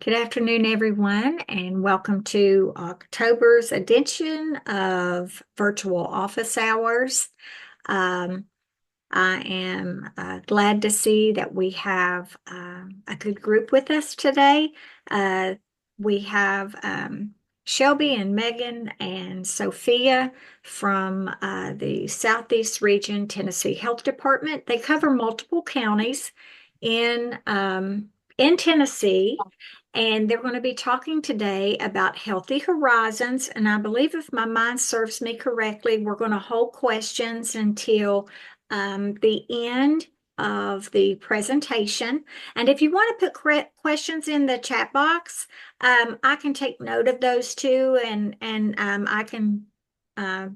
Good afternoon, everyone, and welcome to October's edition of Virtual Office Hours. Um, I am glad to see that we have a good group with us today. Uh, we have Shelby and Megan and Sophia from the Southeast Region Tennessee Health Department. They cover multiple counties in Tennessee, and they're going to be talking today about Healthy Horizons. And I believe, if my mind serves me correctly, we're going to hold questions until the end of the presentation. And if you want to put questions in the chat box, I can take note of those too, and I can uh,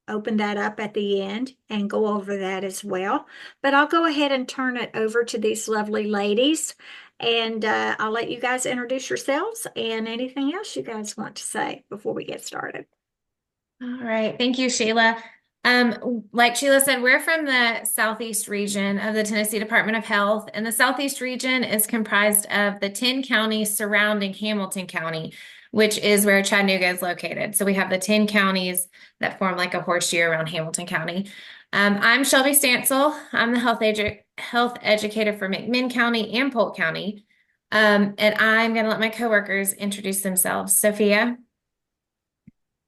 open that up at the end and go over that as well. But I'll go ahead and turn it over to these lovely ladies, and I'll let you guys introduce yourselves and anything else you guys want to say before we get started. All right. Thank you, Sheila. Like Sheila said, we're from the Southeast region of the Tennessee Department of Health, and the Southeast region is comprised of the 10 counties surrounding Hamilton County, which is where Chattanooga is located. So we have the 10 counties that form like a horseshoe around Hamilton County. I'm Shelby Stansel. I'm the health educator for McMinn County and Polk County. And I'm going to let my coworkers introduce themselves. Sophia.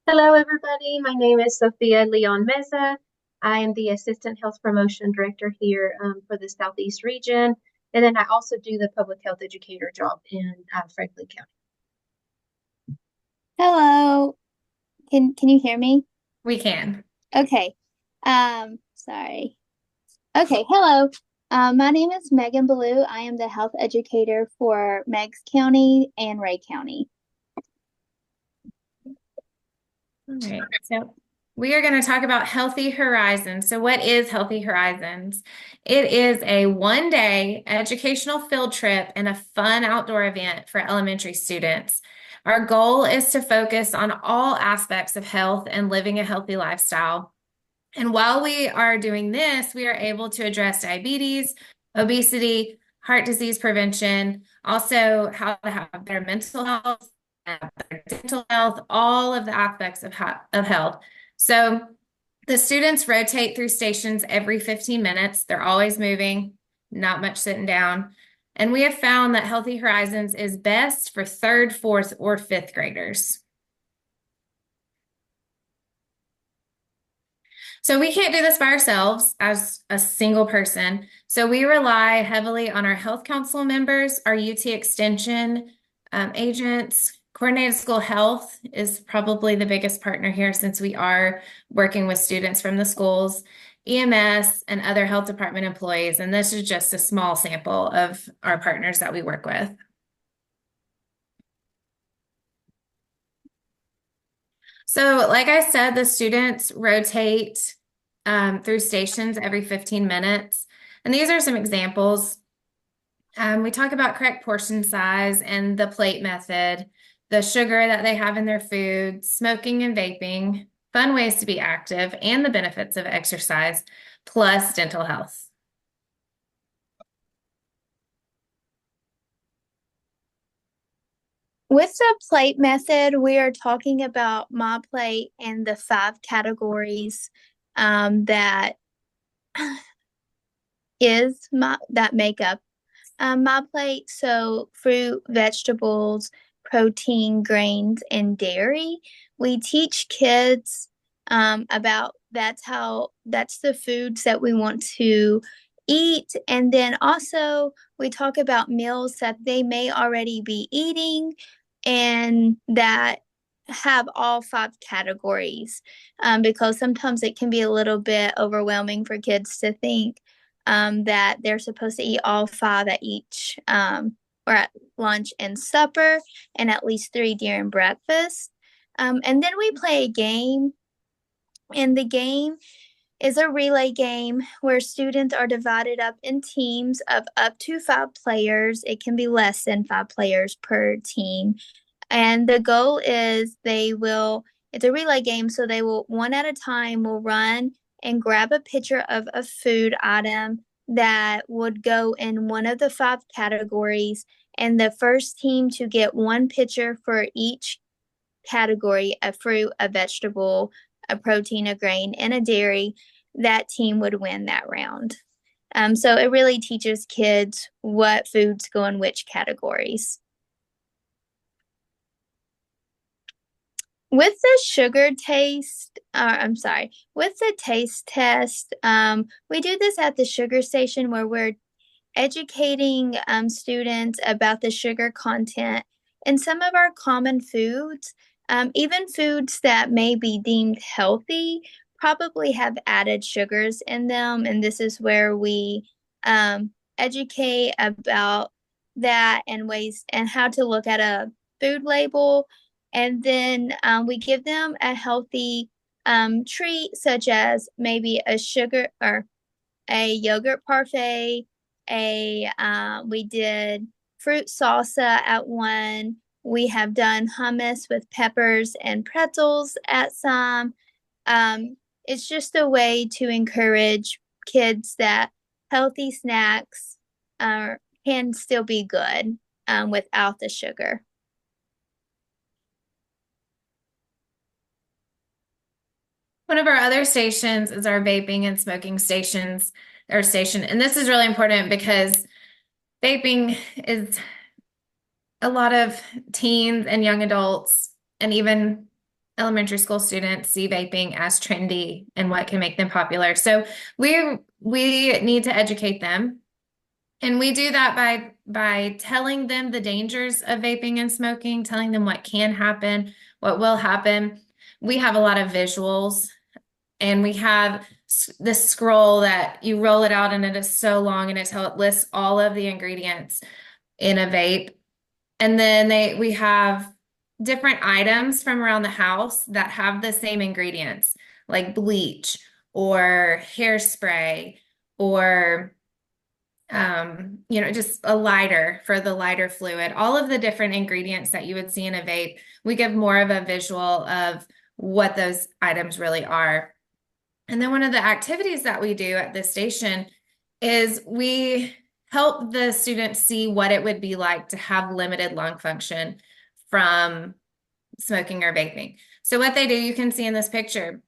Hello, everybody. My name is Sophia Leon Meza. I am the Assistant Health Promotion Director here for the Southeast region. And then I also do the public health educator job in Franklin County. Hello. Can you hear me? We can. Okay. Sorry. Okay, hello. My name is Megan Ballou. I am the health educator for Meigs County and Ray County. All right. So we are going to talk about Healthy Horizons. So what is Healthy Horizons? It is a one-day educational field trip and a fun outdoor event for elementary students. Our goal is to focus on all aspects of health and living a healthy lifestyle. And while we are doing this, we are able to address diabetes, obesity, heart disease prevention, also how to have better mental health, better dental health, all of the aspects of health. So the students rotate through stations every 15 minutes. They're always moving, not much sitting down. And we have found that Healthy Horizons is best for third, fourth, or fifth graders. So we can't do this by ourselves as a single person. So we rely heavily on our health council members, our UT Extension agents. Coordinated School Health is probably the biggest partner here since we are working with students from the schools, EMS, and other health department employees. And this is just a small sample of our partners that we work with. So like I said, the students rotate through stations every 15 minutes. And these are some examples. We talk about correct portion size and the plate method, the sugar that they have in their food, smoking and vaping, fun ways to be active, and the benefits of exercise, plus dental health. With the plate method, we are talking about my plate and the 5 categories that make up my plate. So fruit, vegetables, protein, grains, and dairy. We teach kids about that's the foods that we want to eat. And then also we talk about meals that they may already be eating and that have all 5 categories, because sometimes it can be a little bit overwhelming for kids to think that they're supposed to eat all 5 at each or at lunch and supper, and at least 3 during breakfast. And then we play a game, and the game is a relay game where students are divided up in teams of up to 5 players. It can be less than 5 players per team. And the goal is it's a relay game, so they will one at a time will run and grab a picture of a food item that would go in one of the 5 categories, and the first team to get one pitcher for each category, a fruit, a vegetable, a protein, a grain, and a dairy, that team would win that round. So it really teaches kids what foods go in which categories. With the with the taste test, we do this at the sugar station where we're educating students about the sugar content in some of our common foods. Even foods that may be deemed healthy probably have added sugars in them, and this is where we educate about that and ways and how to look at a food label. And then we give them a healthy treat, such as maybe a sugar or a yogurt parfait. We did fruit salsa at one. We have done hummus with peppers and pretzels at some. It's just a way to encourage kids that healthy snacks can still be good without the sugar. One of our other stations is our vaping and smoking station. And this is really important because vaping is a lot of teens and young adults and even elementary school students see vaping as trendy and what can make them popular. So we need to educate them. And we do that by telling them the dangers of vaping and smoking, telling them what can happen, what will happen. We have a lot of visuals, and we have this scroll that you roll it out and it is so long, and it lists all of the ingredients in a vape. And then we have different items from around the house that have the same ingredients, like bleach or hairspray or just a lighter for the lighter fluid. All of the different ingredients that you would see in a vape, we give more of a visual of what those items really are. And then one of the activities that we do at this station is we help the students see what it would be like to have limited lung function from smoking or vaping. So what they do, you can see in this picture,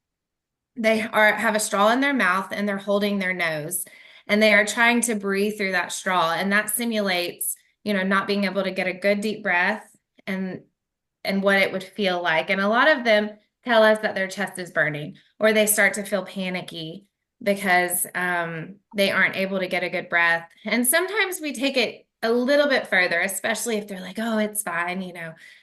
they have a straw in their mouth and they're holding their nose, and they are trying to breathe through that straw, and that simulates, not being able to get a good deep breath and what it would feel like. And a lot of them tell us that their chest is burning, or they start to feel panicky because they aren't able to get a good breath. And sometimes we take it a little bit further, especially if they're like, oh, it's fine,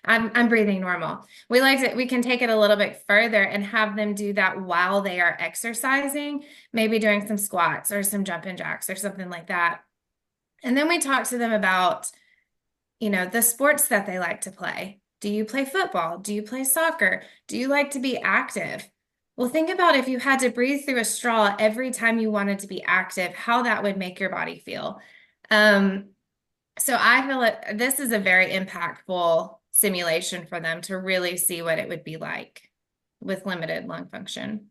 I'm breathing normal. We can take it a little bit further and have them do that while they are exercising, maybe doing some squats or some jumping jacks or something like that. And then we talk to them about, the sports that they like to play. Do you play football? Do you play soccer? Do you like to be active? Well, think about if you had to breathe through a straw every time you wanted to be active, how that would make your body feel. So I feel like this is a very impactful simulation for them to really see what it would be like with limited lung function.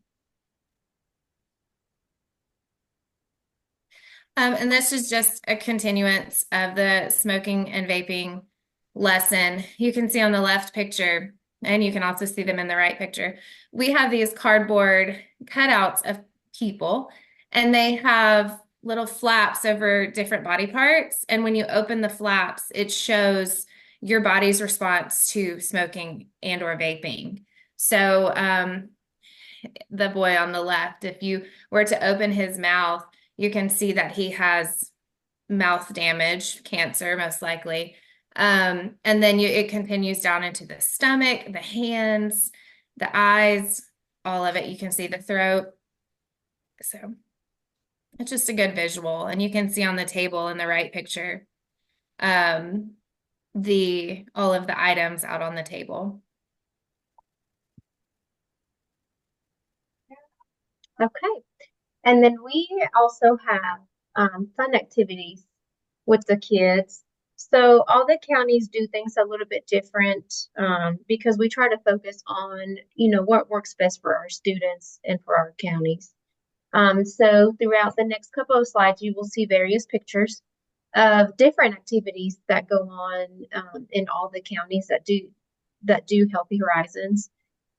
And this is just a continuance of the smoking and vaping lesson. You can see on the left picture, and you can also see them in the right picture, we have these cardboard cutouts of people, and they have little flaps over different body parts. And when you open the flaps, it shows your body's response to smoking and or vaping. So the boy on the left, if you were to open his mouth, you can see that he has mouth damage, cancer, most likely. And then it continues down into the stomach, the hands, the eyes, all of it. You can see the throat. So it's just a good visual. And you can see on the table in the right picture, all of the items out on the table. Okay. And then we also have fun activities with the kids. So all the counties do things a little bit different because we try to focus on, what works best for our students and for our counties. So throughout the next couple of slides, you will see various pictures. of different activities that go on in all the counties that do Healthy Horizons.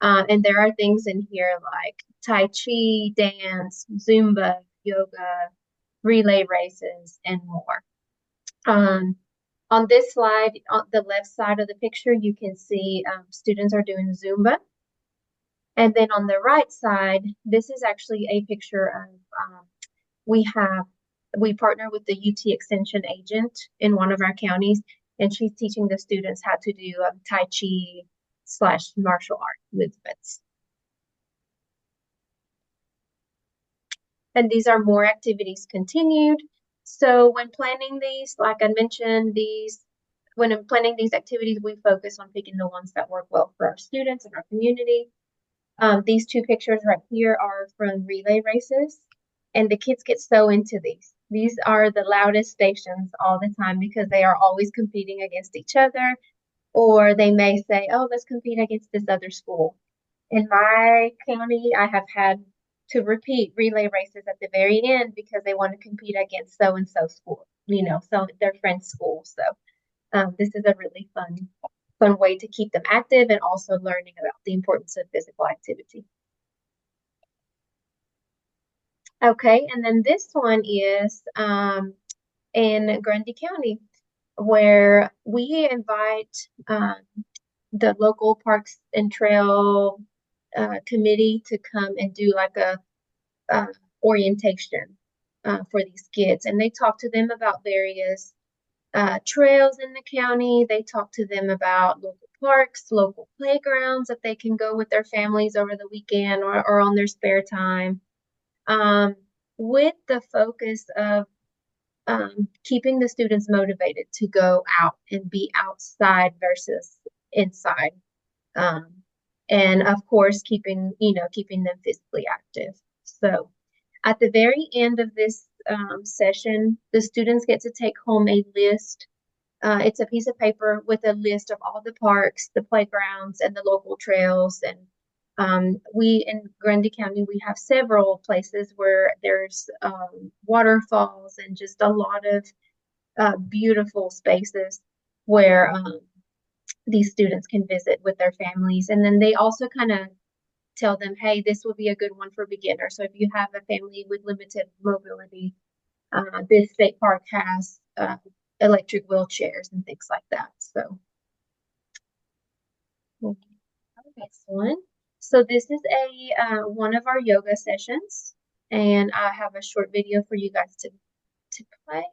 And there are things in here like Tai Chi, dance, Zumba, yoga, relay races, and more. On this slide, on the left side of the picture, you can see students are doing Zumba. And then on the right side, this is actually a picture of we partner with the UT Extension agent in one of our counties, and she's teaching the students how to do Tai Chi / martial art movements. And these are more activities continued. So when planning these, like I mentioned, when I'm planning these activities, we focus on picking the ones that work well for our students and our community. These two pictures right here are from relay races, and the kids get so into these. These are the loudest stations all the time because they are always competing against each other, or they may say, oh, let's compete against this other school. In my county, I have had to repeat relay races at the very end because they want to compete against so-and-so school, so their friend's school. So this is a really fun way to keep them active and also learning about the importance of physical activity. Okay, and then this one is in Grundy County, where we invite the local Parks and Trail committee to come and do like a orientation for these kids. And they talk to them about various trails in the county. They talk to them about local parks, local playgrounds that they can go with their families over the weekend or on their spare time, with the focus of keeping the students motivated to go out and be outside versus inside. And of course, keeping them physically active. So at the very end of this session, the students get to take home a list. It's a piece of paper with a list of all the parks, the playgrounds, and the local trails. And we in Grundy County, we have several places where there's waterfalls and just a lot of beautiful spaces where these students can visit with their families. And then they also kind of tell them, hey, this will be a good one for beginners. So if you have a family with limited mobility, this state park has electric wheelchairs and things like that. So next one. So this is a one of our yoga sessions, and I have a short video for you guys to play.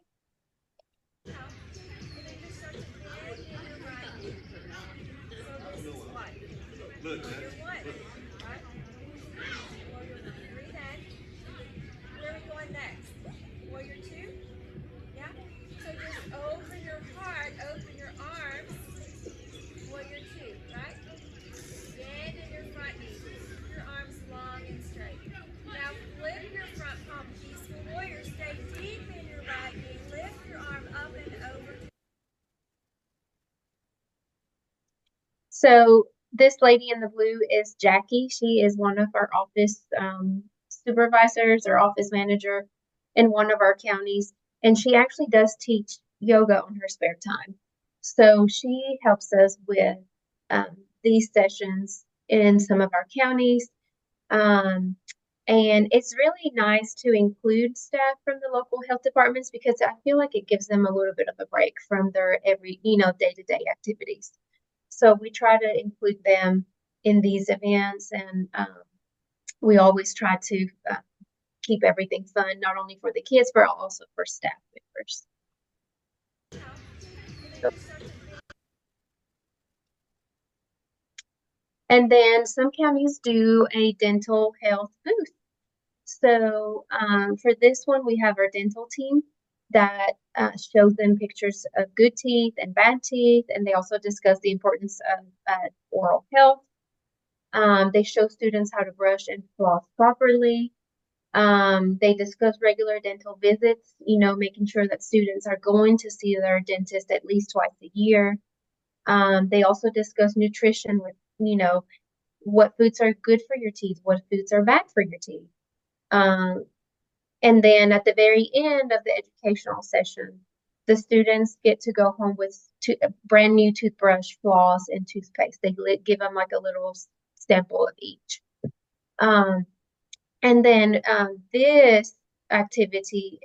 Look, where are we going next? Warrior 2? Yeah? So just open your heart, open your arms. Warrior 2, right? Bend in your front knee. Keep your arms long and straight. Now flip your front palm. Peaceful warrior. Stay deep in your right knee. Lift your arm up and over. So this lady in the blue is Jackie. She is one of our office supervisors or office manager in one of our counties, and she actually does teach yoga on her spare time. So she helps us with these sessions in some of our counties. And it's really nice to include staff from the local health departments because I feel like it gives them a little bit of a break from their day-to-day activities. So we try to include them in these events, and we always try to keep everything fun, not only for the kids, but also for staff members. And then some counties do a dental health booth. So for this one, we have our dental team that shows them pictures of good teeth and bad teeth, and they also discuss the importance of oral health. They show students how to brush and floss properly. They discuss regular dental visits, making sure that students are going to see their dentist at least twice a year. They also discuss nutrition with, what foods are good for your teeth, what foods are bad for your teeth. And then at the very end of the educational session, the students get to go home with a brand new toothbrush, floss, and toothpaste. They give them like a little sample of each. And then this activity,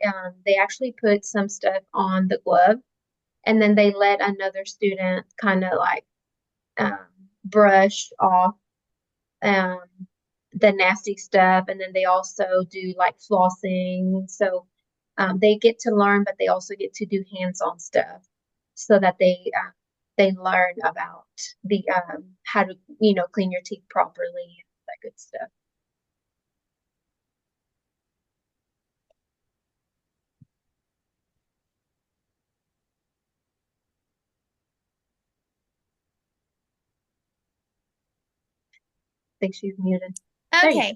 they actually put some stuff on the glove, and then they let another student kind of like brush off um, the nasty stuff. And then they also do like flossing. So they get to learn, but they also get to do hands-on stuff so that they learn about the how to clean your teeth properly and that good stuff. I think she's muted. There you go.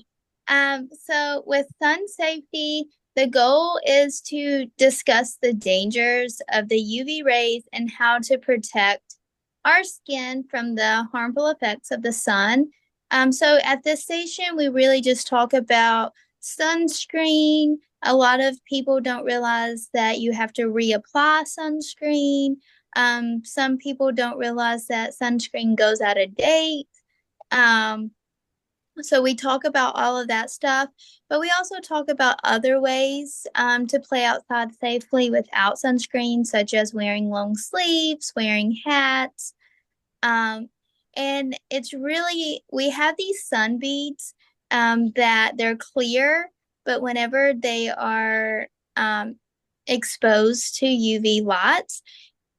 Okay. So with sun safety, the goal is to discuss the dangers of the UV rays and how to protect our skin from the harmful effects of the sun. So at this station, we really just talk about sunscreen. A lot of people don't realize that you have to reapply sunscreen. Some people don't realize that sunscreen goes out of date. So we talk about all of that stuff, but we also talk about other ways to play outside safely without sunscreen, such as wearing long sleeves, wearing hats. And it's really, we have these sun beads that they're clear, but whenever they are exposed to UV lights,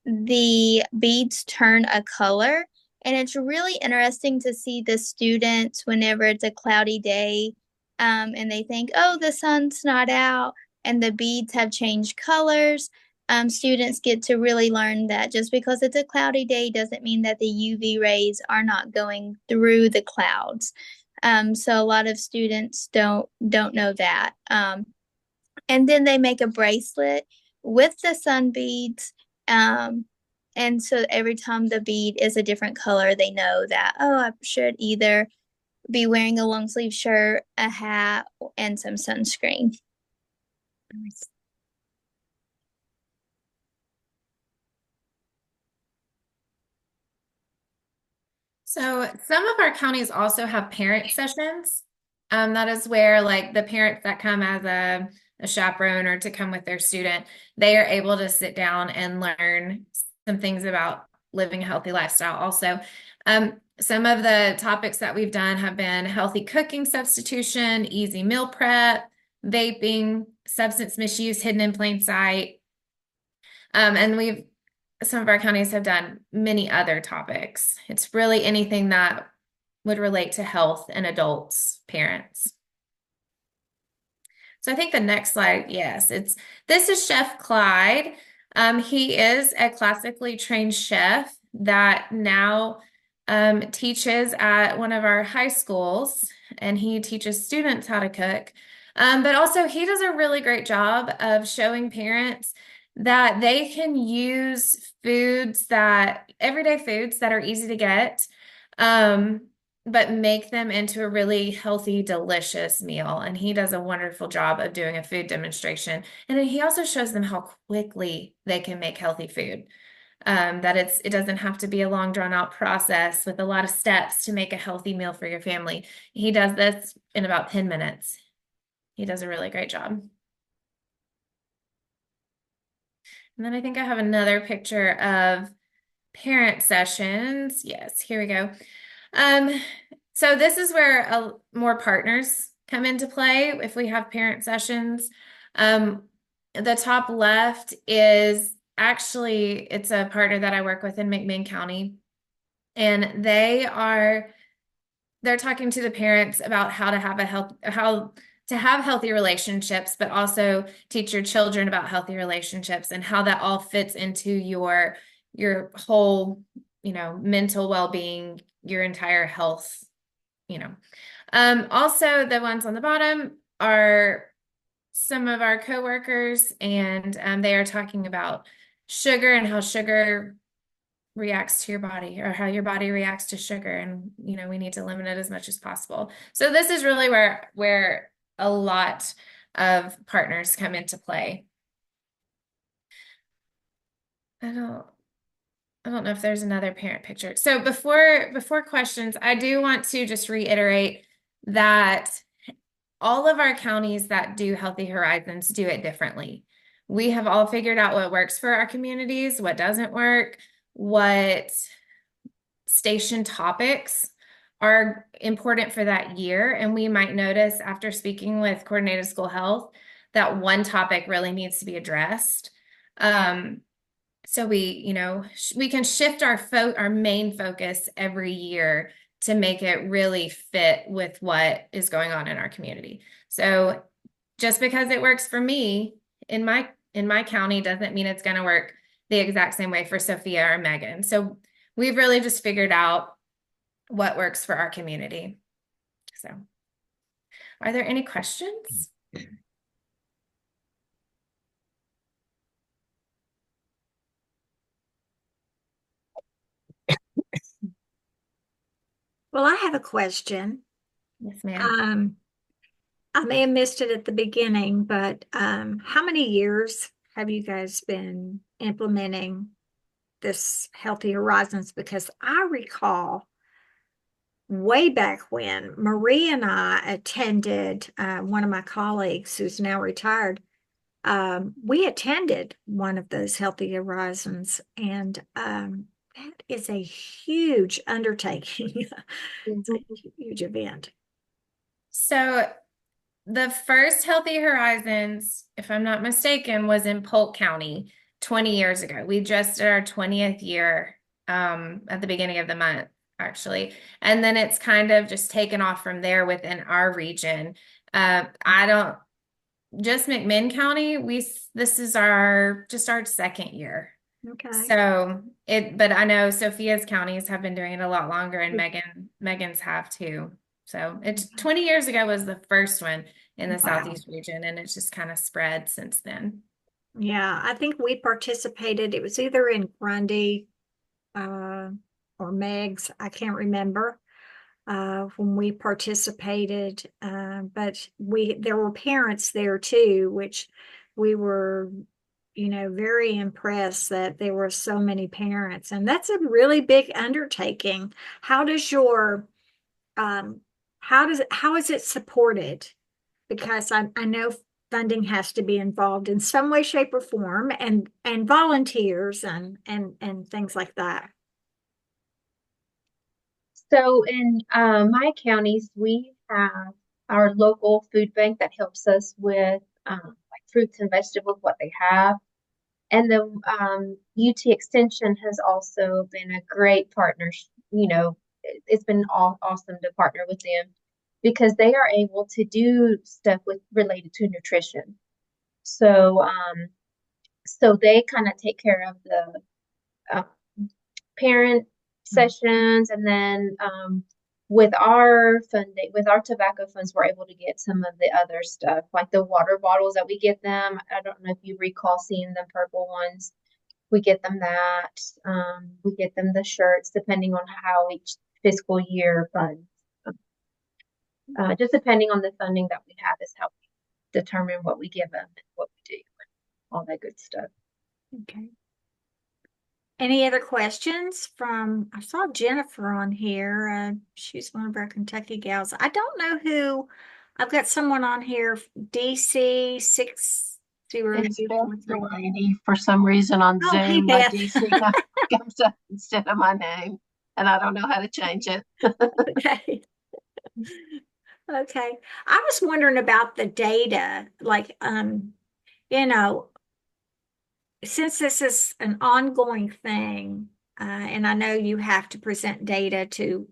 the beads turn a color. And it's really interesting to see the students whenever it's a cloudy day and they think, oh, the sun's not out, and the beads have changed colors. Students get to really learn that just because it's a cloudy day doesn't mean that the UV rays are not going through the clouds. So a lot of students don't know that. And then they make a bracelet with the sun beads. And so every time the bead is a different color, they know that, oh, I should either be wearing a long sleeve shirt, a hat, and some sunscreen. So some of our counties also have parent sessions. That is where like the parents that come as a chaperone or to come with their student, they are able to sit down and learn some things about living a healthy lifestyle. Also, some of the topics that we've done have been healthy cooking substitution, easy meal prep, vaping, substance misuse hidden in plain sight. And some of our counties have done many other topics. It's really anything that would relate to health and adults, parents. So I think the next slide, yes, this is Chef Clyde. He is a classically trained chef that now teaches at one of our high schools, and he teaches students how to cook. But also he does a really great job of showing parents that they can use everyday foods that are easy to get, but make them into a really healthy, delicious meal. And he does a wonderful job of doing a food demonstration. And then he also shows them how quickly they can make healthy food. That it doesn't have to be a long drawn out process with a lot of steps to make a healthy meal for your family. He does this in about 10 minutes. He does a really great job. And then I think I have another picture of parent sessions. Yes, here we go. So this is where more partners come into play if we have parent sessions. The top left is actually, it's a partner that I work with in McMinn County. And they're talking to the parents about how to have healthy relationships, but also teach your children about healthy relationships and how that all fits into your whole, mental well-being, your entire health, Also, the ones on the bottom are some of our coworkers, and they are talking about sugar and how sugar reacts to your body, or how your body reacts to sugar, and we need to limit it as much as possible. So this is really where a lot of partners come into play. I don't know if there's another parent picture. So before questions, I do want to just reiterate that all of our counties that do Healthy Horizons do it differently. We have all figured out what works for our communities, what doesn't work, what station topics are important for that year. And we might notice after speaking with coordinated school health that one topic really needs to be addressed. So we can shift our main focus every year to make it really fit with what is going on in our community. So just because it works for me in my county doesn't mean it's going to work the exact same way for Sophia or Megan. So we've really just figured out what works for our community. So are there any questions? Well, I have a question. Yes, ma'am. I may have missed it at the beginning, but how many years have you guys been implementing this Healthy Horizons? Because I recall way back when Marie and I attended, one of my colleagues who's now retired, we attended one of those Healthy Horizons, and that is a huge undertaking. It's a huge event. So the first Healthy Horizons, if I'm not mistaken, was in Polk County 20 years ago. We just did our 20th year at the beginning of the month, actually. And then it's kind of just taken off from there within our region. Just McMinn County, this is our second year. Okay. So but I know Sophia's counties have been doing it a lot longer, and Megan's have too. So it's 20 years ago was the first one in the Wow. Southeast region, and it's just kind of spread since then. Yeah, I think we participated. It was either in Grundy or Meg's. I can't remember when we participated. But there were parents there too, which we were, very impressed that there were so many parents. And that's a really big undertaking. How does your how is it supported? Because I know funding has to be involved in some way, shape, or form, and volunteers and things like that. So in my counties, we have our local food bank that helps us with like fruits and vegetables, what they have. And the UT Extension has also been a great partner. It's been awesome to partner with them because they are able to do stuff related to nutrition. So so they kind of take care of the uh, parent sessions, and then with our funding, with our tobacco funds, we're able to get some of the other stuff, like the water bottles that we get them. I don't know if you recall seeing the purple ones. We get them that. We get them the shirts, depending on how each fiscal year funds. Just depending on the funding that we have is how we determine what we give them and what we do, and all that good stuff. Okay. Any other questions I saw Jennifer on here. She's one of our Kentucky gals. I don't know who, I've got someone on here, DC 60. It's Beth Delaney. For some reason on Oh, hey, Zoom, my Beth. DC comes up instead of my name, and I don't know how to change it. Okay. Okay. I was wondering about the data, like, you know, since this is an ongoing thing, and I know you have to present data to,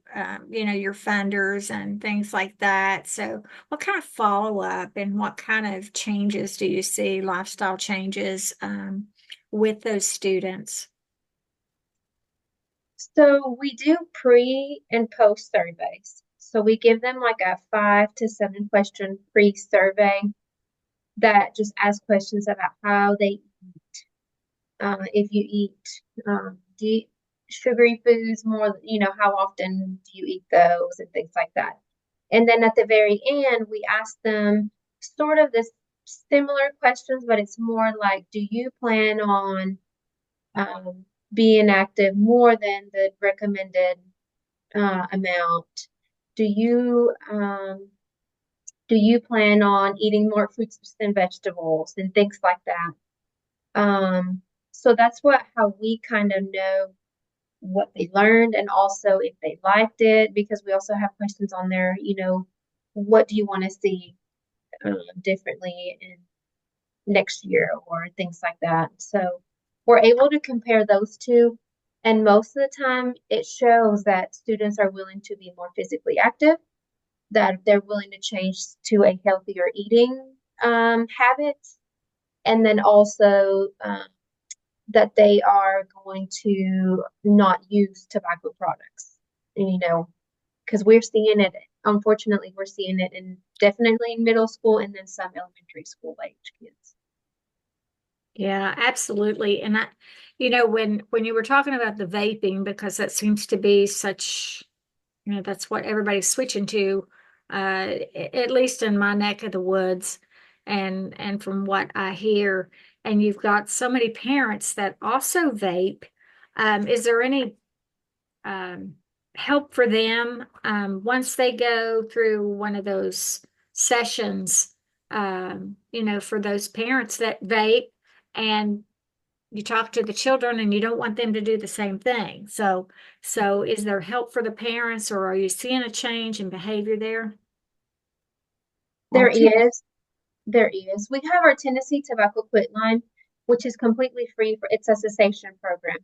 your funders and things like that. So what kind of follow-up and what kind of changes do you see, lifestyle changes, with those students? So we do pre and post surveys. So we give them like a 5 to 7 question pre-survey that just asks questions about how they eat. If you eat sugary foods more, how often do you eat those and things like that. And then at the very end, we ask them sort of this similar questions, but it's more like, do you plan on be inactive more than the recommended amount? Do you plan on eating more fruits and vegetables and things like that? So that's how we kind of know what they learned and also if they liked it, because we also have questions on there, what do you want to see differently in next year or things like that. So we're able to compare those two. And most of the time, it shows that students are willing to be more physically active, that they're willing to change to a healthier eating habit, and then also that they are going to not use tobacco products, because we're seeing it, unfortunately, we're seeing it definitely in middle school and then some elementary school age kids. Yeah, absolutely. And when you were talking about the vaping, because that seems to be such, that's what everybody's switching to, at least in my neck of the woods, and from what I hear, and you've got so many parents that also vape. Is there any help for them once they go through one of those sessions? For those parents that vape, and you talk to the children and you don't want them to do the same thing. So is there help for the parents, or are you seeing a change in behavior there? There is. There is. We have our Tennessee Tobacco Quit line, which is completely free it's a cessation program,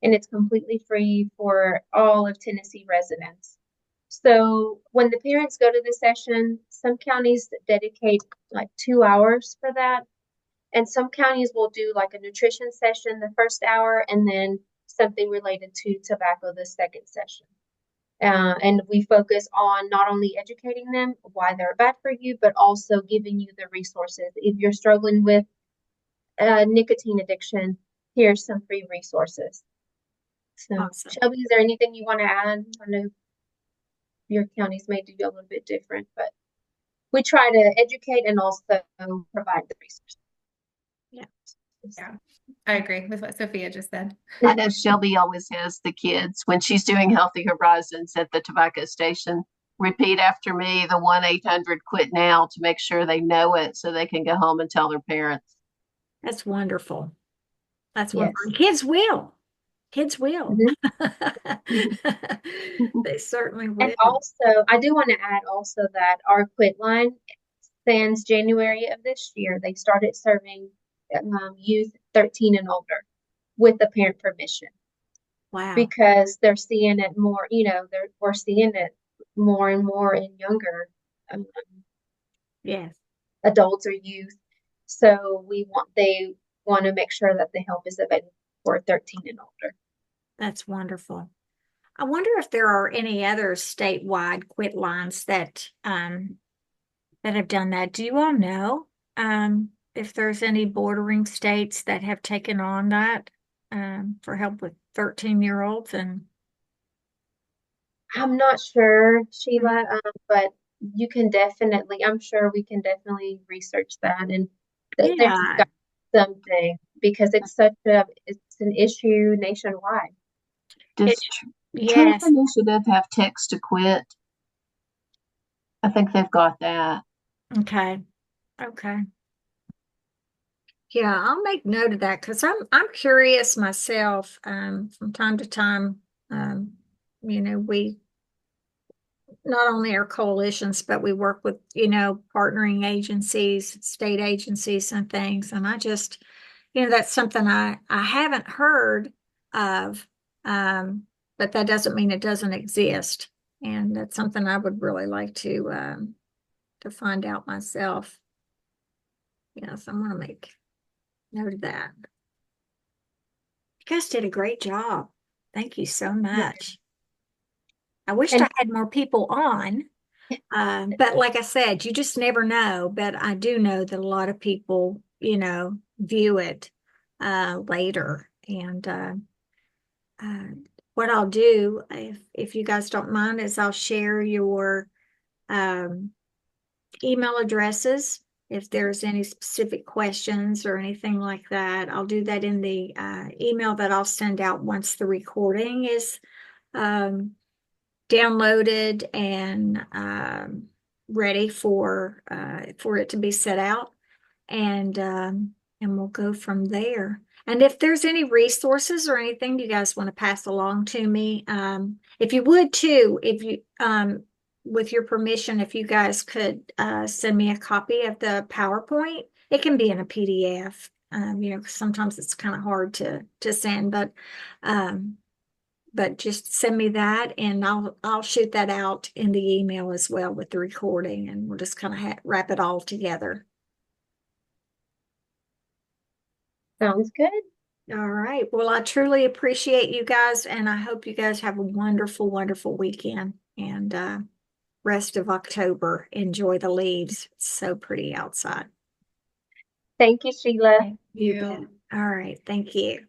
and it's completely free for all of Tennessee residents. So when the parents go to the session, some counties dedicate like 2 hours for that. And some counties will do like a nutrition session the first hour and then something related to tobacco the second session. And we focus on not only educating them why they're bad for you, but also giving you the resources. If you're struggling with nicotine addiction, here's some free resources. So, Awesome. Shelby, is there anything you want to add? I know your counties may do a little bit different, but we try to educate and also provide the resources. Yeah, I agree with what Sophia just said. I know Shelby always has the kids when she's doing Healthy Horizons at the tobacco station. Repeat after me the 1-800-QUIT-NOW to make sure they know it so they can go home and tell their parents. That's wonderful. That's Yes. wonderful. Kids will. Kids will. They certainly will. And also, I do want to add also that our Quit line, since January of this year, they started serving youth 13 and older with the parent permission. Wow. Because they're seeing it more, we're seeing it more and more in younger Yes. adults or youth. So they want to make sure that the help is available for 13 and older. That's wonderful. I wonder if there are any other statewide quit lines that have done that. Do you all know if there's any bordering states that have taken on that for help with 13-year-olds? And I'm not sure, Sheila, but I'm sure we can definitely research that, and there's yeah, got something, because it's an issue nationwide. Does yes. Truth Initiative have Text to Quit? I think they've got that. Okay. Yeah, I'll make note of that because I'm curious myself. From time to time, we not only are coalitions, but we work with, partnering agencies, state agencies and things. And I just, that's something I haven't heard of, but that doesn't mean it doesn't exist. And that's something I would really like to find out myself. Yes, I'm going to make note of that. You guys did a great job. Thank you so much. I wished I had more people on, but like I said, you just never know. But I do know that a lot of people, view it later. And what I'll do, if you guys don't mind, is I'll share your email addresses if there's any specific questions or anything like that. I'll do that in the email that I'll send out once the recording is downloaded and ready for it to be set out, and we'll go from there. And if there's any resources or anything you guys want to pass along to me, if you would too, if you with your permission, if you guys could send me a copy of the PowerPoint. It can be in a PDF. 'Cause sometimes it's kind of hard to send, but just send me that, and I'll shoot that out in the email as well with the recording, and we'll just kind of wrap it all together. Sounds good. All right. Well, I truly appreciate you guys, and I hope you guys have a wonderful, wonderful weekend, and rest of October. Enjoy the leaves. It's so pretty outside. Thank you, Sheila. Thank You you. bet. All right. Thank you.